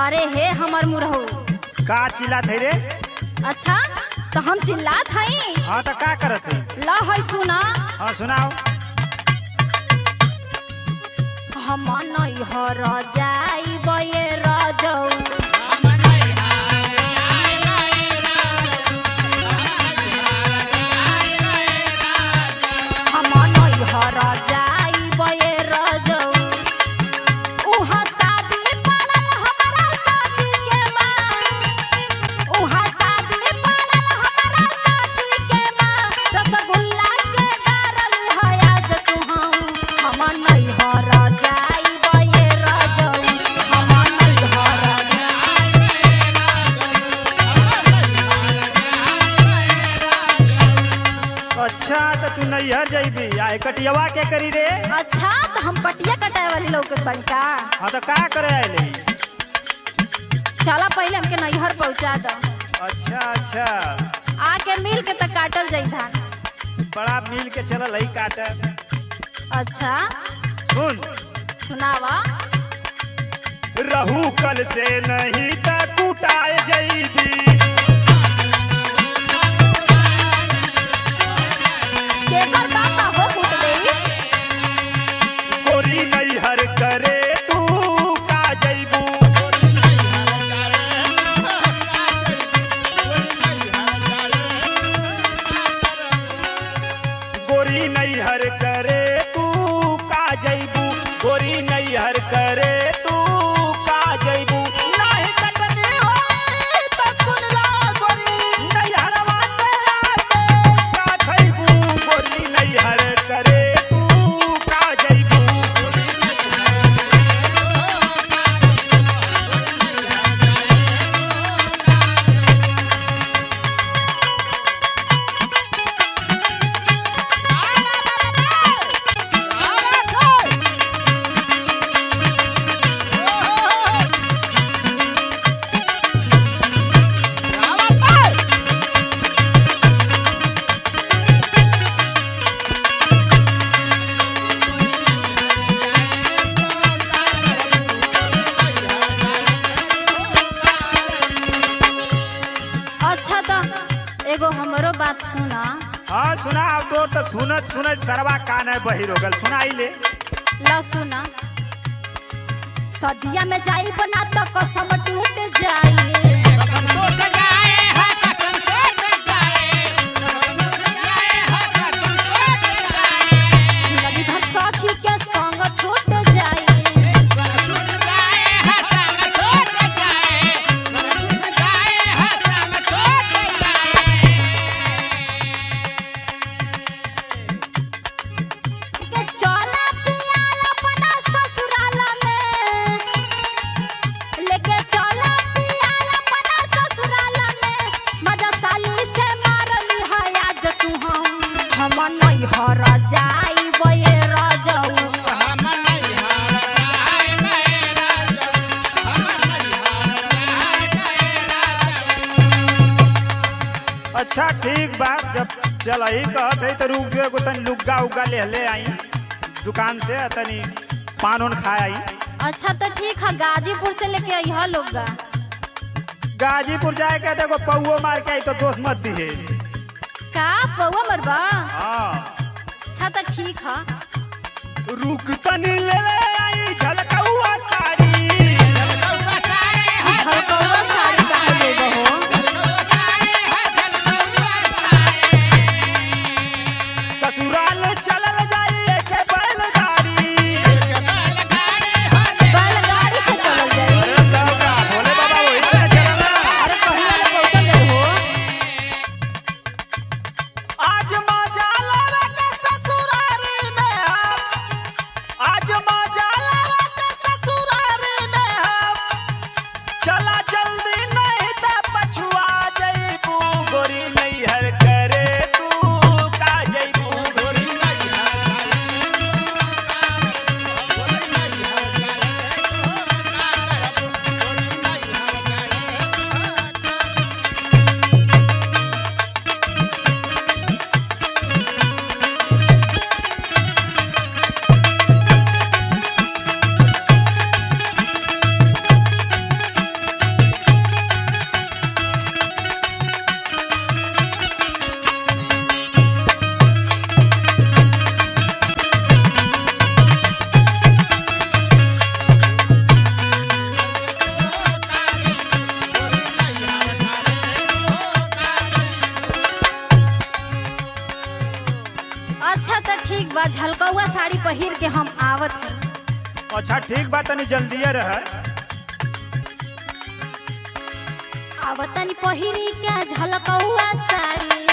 अरे हे हमर मुरहु का चिल्लात है रे? अच्छा तो हम चिल्लात हई। हाँ तो का करत है? ला है सुना। हाँ सुनाओ। हम नैहर जाइब ये रजऊ अच्छा तो तू नैहर जाइबी आ कटियवा के करी रे? अच्छा तो हम कटिया कटाए वाली लोग के बन का। हाँ तो का करे आइले? चला पहले हमके नैहर पहुंचा दो। अच्छा अच्छा आके मिल के तक काटल जाई धान। बड़ा मिल के चल लही काटे। अच्छा सुन सुनावा। रहू कल से नहीं त कुटाए जाइबी। केकर बात हो कुट देई? गोरी नैहर करे तू का जाइबू। गोरी नैहर करे तू का जाइबू। गोरी नैहर करे तू का जाइबू। नाही कटनी होई त सुन ला गोरी नैहरवा से आके का खइबू। गोरी नैहर करे तू का जाइबू। अच्छा तो एगो हमरो बात सुना। हाँ सुना तो सुनत सुनत सरवा कान है बहिर हो गल। सुनाई ले। ला सुना। सदिया में जाई बना तो कसम टूट जाई। जिंदगी भर सखी के संग छूट जाई। के चला पियाला अपना ससुराल में। लेके चला पियाला अपना ससुराल में। मजा साली से मारली है आज तू हम नैहर जाइब ये रजऊ। अच्छा ठीक बा जब चल ही कहत है तो रुक जो एगो तनी लुग्गा उग्गा ले आई दुकान से तनी पान उन खाए आई। अच्छा तो ठीक है गाजीपुर से लेके आई लोग। गाजीपुर जाए के देखो पौओ मार के आई तो दोस्त मत दिहे। का पौवा मरबा? हाँ अच्छा तो ठीक है। रुक तनी ले आई झलकौआ साड़ी। झलकौआ साड़ी काहे लेबो हो? ससुराल चलल जाई के बैलगाड़ी। बैलगाड़ी से चलल जाई? अरे दादा भोले बाबा वही से चलना। अरे कहिया ले पहुंचल जाई हो? आज मजा लावे के ससुरारी में हम। आज मजा लावे के ससुरारी बा झलकौआ साड़ी पहिर के हम आवत हई। अच्छा ठीक बा, तनी जल्दिए रह। आवतनी पहिरी के झलकौआ साड़ी